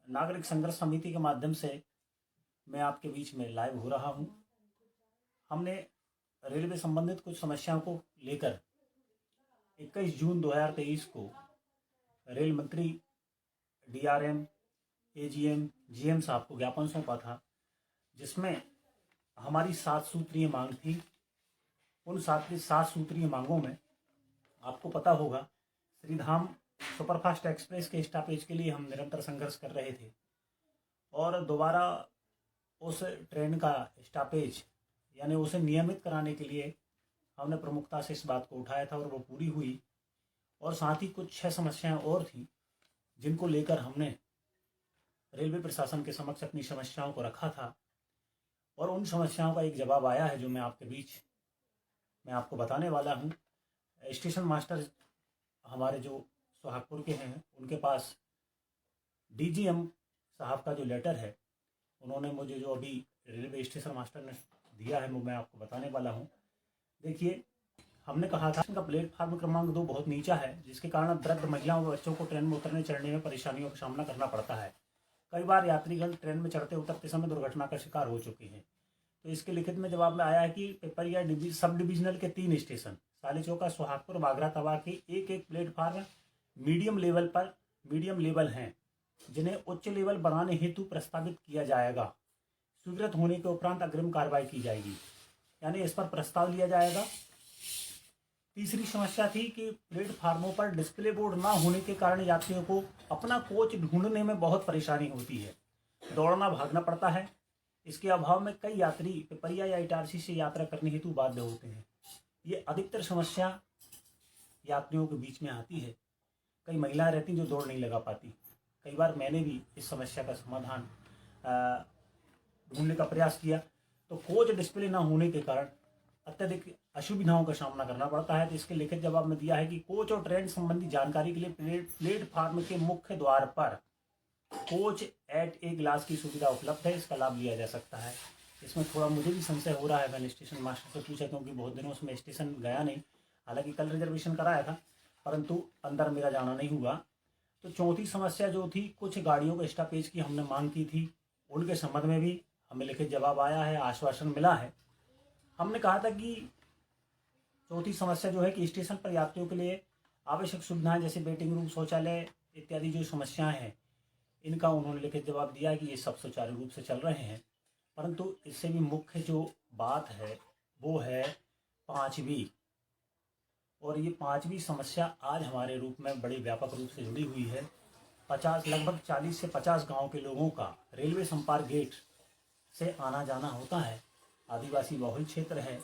नागरिक संघर्ष समिति के माध्यम से मैं आपके बीच में लाइव हो रहा हूं। हमने रेलवे संबंधित कुछ समस्याओं को लेकर 21 जून 2023 को रेल मंत्री डीआरएम, एजीएम, जीएम साहब को ज्ञापन सौंपा था, जिसमें हमारी 7 सूत्रीय मांग थी। उन 7 सूत्रीय मांगों में आपको पता होगा, श्रीधाम सुपरफास्ट एक्सप्रेस के स्टॉपेज के लिए हम निरंतर संघर्ष कर रहे थे और दोबारा उस ट्रेन का स्टॉपेज यानी उसे नियमित कराने के लिए हमने प्रमुखता से इस बात को उठाया था और वो पूरी हुई। और साथ ही कुछ 6 समस्याएं और थी जिनको लेकर हमने रेलवे प्रशासन के समक्ष अपनी समस्याओं को रखा था और उन समस्याओं का एक जवाब आया है जो मैं आपके बीच मैं आपको बताने वाला हूं। स्टेशन मास्टर हमारे जो सोहागपुर के हैं, उनके पास डीजीएम साहब का जो लेटर है, उन्होंने मुझे जो अभी रेलवे स्टेशन मास्टर ने दिया है वो मैं आपको बताने वाला हूं। देखिए, हमने कहा था का प्लेटफार्म क्रमांक 2 बहुत नीचा है, जिसके कारण वृद्ध महिलाओं व बच्चों को ट्रेन में उतरने चढ़ने में परेशानियों का सामना करना पड़ता है। कई बार यात्रीगण ट्रेन में चढ़ते उतरते समय दुर्घटना का शिकार हो चुके हैं। तो इसके लिखित में जवाब में आया है कि पिपरिया सब डिविजनल के 3 स्टेशन सालीचौका, सोहागपुर, बागरा तवा के एक प्लेटफार्म मीडियम लेवल हैं, जिन्हें उच्च लेवल बनाने हेतु प्रस्तावित किया जाएगा। स्वीकृत होने के उपरांत अग्रिम कार्रवाई की जाएगी, यानी इस पर प्रस्ताव लिया जाएगा। तीसरी समस्या थी कि प्लेटफार्मों पर डिस्प्ले बोर्ड ना होने के कारण यात्रियों को अपना कोच ढूंढने में बहुत परेशानी होती है, दौड़ना भागना पड़ता है। इसके अभाव में कई यात्री पिपरिया या इटारसी से यात्रा करने हेतु बाध्य होते हैं। ये अधिकतर समस्या यात्रियों के बीच में आती है। कई महिलाएं रहती हैं जो दौड़ नहीं लगा पाती। कई बार मैंने भी इस समस्या का समाधान ढूंढने का प्रयास किया, तो कोच डिस्प्ले ना होने के कारण अत्यधिक असुविधाओं का सामना करना पड़ता है। तो इसके लिखित जवाब में दिया है कि कोच और ट्रेन संबंधी जानकारी के लिए प्लेटफार्म के मुख्य द्वार पर कोच एट ए ग्लास की सुविधा उपलब्ध है, इसका लाभ लिया जा सकता है। इसमें थोड़ा मुझे भी संशय हो रहा है। मैंने स्टेशन मास्टर से पूछा, क्योंकि बहुत दिनों से मैं स्टेशन गया नहीं, हालांकि कल रिजर्वेशन कराया था, परंतु अंदर मेरा जाना नहीं हुआ। तो चौथी समस्या जो थी, कुछ गाड़ियों के स्टॉपेज की हमने मांग की थी, उनके संबंध में भी हमें लिखित जवाब आया है, आश्वासन मिला है। हमने कहा था कि चौथी समस्या जो है कि स्टेशन पर यात्रियों के लिए आवश्यक सुविधाएं जैसे वेटिंग रूम, शौचालय इत्यादि जो समस्याएं हैं, इनका उन्होंने लिखित जवाब दिया कि ये सब सुचारू रूप से चल रहे हैं। परंतु इससे भी मुख्य जो बात है वो है 5वीं, और ये 5वीं समस्या आज हमारे रूप में बड़ी व्यापक रूप से जुड़ी हुई है। लगभग 40 से 50 गाँव के लोगों का रेलवे संपर्क गेट से आना जाना होता है। आदिवासी बहुल क्षेत्र है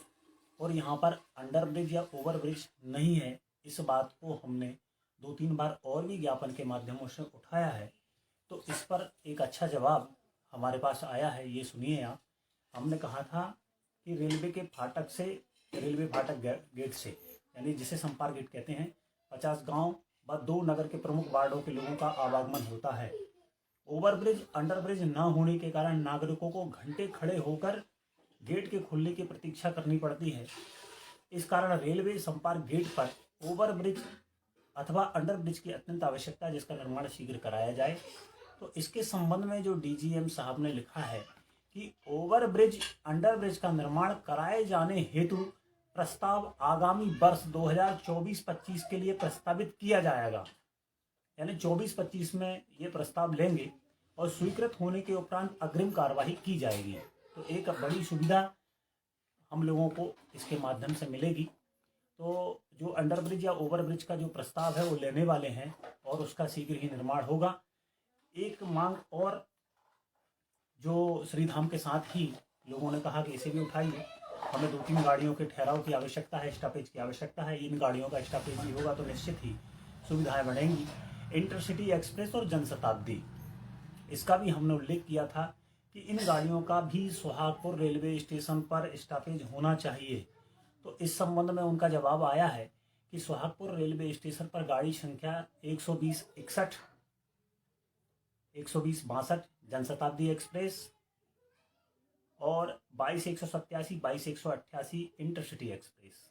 और यहाँ पर अंडर ब्रिज या ओवर ब्रिज नहीं है। इस बात को हमने 2-3 बार और भी ज्ञापन के माध्यमों से उठाया है। तो इस पर एक अच्छा जवाब हमारे पास आया है, ये सुनिए आप। हमने कहा था कि रेलवे फाटक गेट से, यानी जिसे संपर्क गेट कहते हैं, 50 गांव व 2 नगर के प्रमुख वार्डों के लोगों का आवागमन होता है। ओवरब्रिज, अंडरब्रिज न होने के कारण नागरिकों को घंटे खड़े होकर गेट के खुलने की प्रतीक्षा करनी पड़ती है। इस कारण रेलवे संपर्क गेट पर ओवरब्रिज अथवा अंडरब्रिज की अत्यंत आवश्यकता है, जिसका निर्माण शीघ्र कराया जाए। तो इसके संबंध में जो डीजीएम साहब ने लिखा है कि ओवरब्रिज, अंडरब्रिज का निर्माण कराए जाने हेतु प्रस्ताव आगामी वर्ष 2024-25 के लिए प्रस्तावित किया जाएगा, यानी 24-25 में ये प्रस्ताव लेंगे और स्वीकृत होने के उपरांत अग्रिम कार्यवाही की जाएगी। तो एक बड़ी सुविधा हम लोगों को इसके माध्यम से मिलेगी। तो जो अंडरब्रिज या ओवरब्रिज का जो प्रस्ताव है वो लेने वाले हैं और उसका शीघ्र ही निर्माण होगा। एक मांग और जो श्रीधाम के साथ ही लोगों ने कहा कि इसे भी उठाइए, हमें 2-3 गाड़ियों के ठहराव की आवश्यकता है, स्टॉपेज की आवश्यकता है। इन गाड़ियों का स्टॉपेज भी होगा तो निश्चित ही सुविधाएं बढ़ेंगी। इंटरसिटी एक्सप्रेस और जनशताब्दी, इसका भी हमने उल्लेख किया था कि इन गाड़ियों का भी सोहागपुर रेलवे स्टेशन पर स्टॉपेज होना चाहिए। तो इस संबंध में उनका जवाब आया है कि सोहागपुर रेलवे स्टेशन पर गाड़ी संख्या 120-61, 120-62 जनशताब्दी एक्सप्रेस और 22-187, 22-188 इंटरसिटी एक्सप्रेस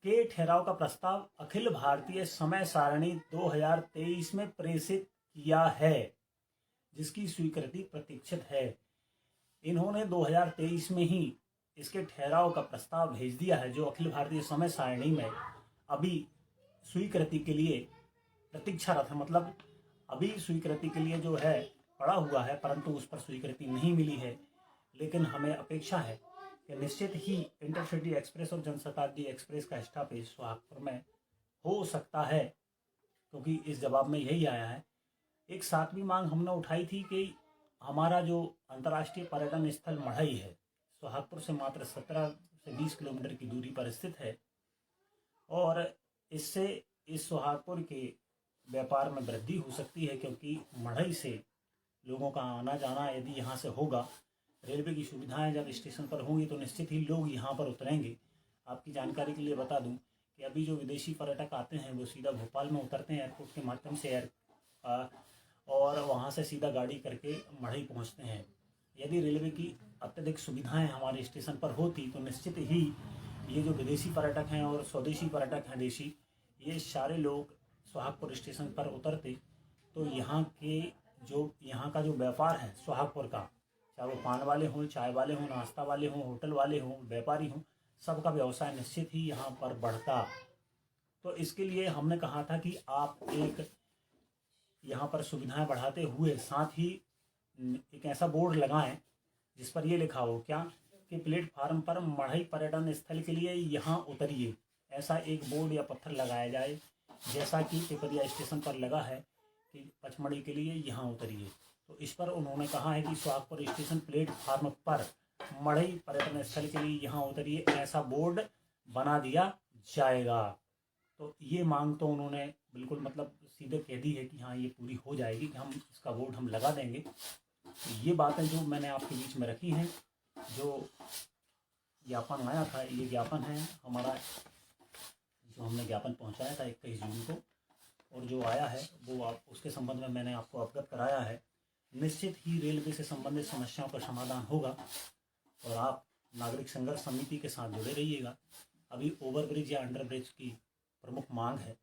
के ठहराव का प्रस्ताव अखिल भारतीय समय सारणी 2023 में प्रेषित किया है, जिसकी स्वीकृति प्रतीक्षित है। इन्होंने 2023 में ही इसके ठहराव का प्रस्ताव भेज दिया है, जो अखिल भारतीय समय सारणी में अभी स्वीकृति के लिए प्रतीक्षारत है। मतलब अभी स्वीकृति के लिए जो है पड़ा हुआ है, परंतु उस पर स्वीकृति नहीं मिली है। लेकिन हमें अपेक्षा है कि निश्चित ही इंटरसिटी एक्सप्रेस और जनशताब्दी एक्सप्रेस का स्टॉपेज सोहागपुर में हो सकता है, क्योंकि इस जवाब में यही आया है। एक सातवीं मांग हमने उठाई थी कि हमारा जो अंतर्राष्ट्रीय पर्यटन स्थल मढ़ई है, सोहागपुर से मात्र 17 से 20 किलोमीटर की दूरी पर स्थित है, और इससे इस सोहागपुर के व्यापार में वृद्धि हो सकती है, क्योंकि मढ़ई से लोगों का आना जाना यदि यहाँ से होगा, रेलवे की सुविधाएं जब स्टेशन पर होंगी तो निश्चित ही लोग यहाँ पर उतरेंगे। आपकी जानकारी के लिए बता दूं कि अभी जो विदेशी पर्यटक आते हैं वो सीधा भोपाल में उतरते हैं एयरपोर्ट के माध्यम से और वहाँ से सीधा गाड़ी करके मढ़ई पहुँचते हैं। यदि रेलवे की अत्यधिक सुविधाएं हमारे स्टेशन पर होती तो निश्चित ही ये जो विदेशी पर्यटक हैं और स्वदेशी पर्यटक हैं देशी, ये सारे लोग सोहागपुर स्टेशन पर उतरते तो यहाँ का जो व्यापार है सोहागपुर का, चाहे वो पान वाले हों, चाय वाले हों, नाश्ता वाले हों, होटल वाले हों, व्यापारी हों, सबका व्यवसाय निश्चित ही यहाँ पर बढ़ता। तो इसके लिए हमने कहा था कि आप एक यहाँ पर सुविधाएं बढ़ाते हुए साथ ही एक ऐसा बोर्ड लगाएं जिस पर ये लिखा हो क्या कि प्लेटफार्म पर मढ़ई पर्यटन स्थल के लिए यहाँ उतरिए। ऐसा एक बोर्ड या पत्थर लगाया जाए, जैसा कि पिपरिया स्टेशन पर लगा है कि पचमढ़ी के लिए यहाँ उतरिए। तो इस पर उन्होंने कहा है कि सोहागपुर स्टेशन प्लेटफार्म पर मढ़ई पर्यटन स्थल के लिए यहाँ उतरिए, ऐसा बोर्ड बना दिया जाएगा। तो ये मांग तो उन्होंने बिल्कुल मतलब सीधे कह दी है कि हाँ ये पूरी हो जाएगी, कि हम इसका बोर्ड हम लगा देंगे। तो ये बातें जो मैंने आपके बीच में रखी हैं, जो ज्ञापन आया था, ये ज्ञापन है हमारा, जो हमने ज्ञापन पहुंचाया था 21 जून को, और जो आया है वो आप उसके संबंध में मैंने आपको अवगत कराया है। निश्चित ही रेलवे से संबंधित समस्याओं का समाधान होगा और आप नागरिक संघर्ष समिति के साथ जुड़े रहिएगा। अभी ओवरब्रिज या अंडरब्रिज की प्रमुख मांग है,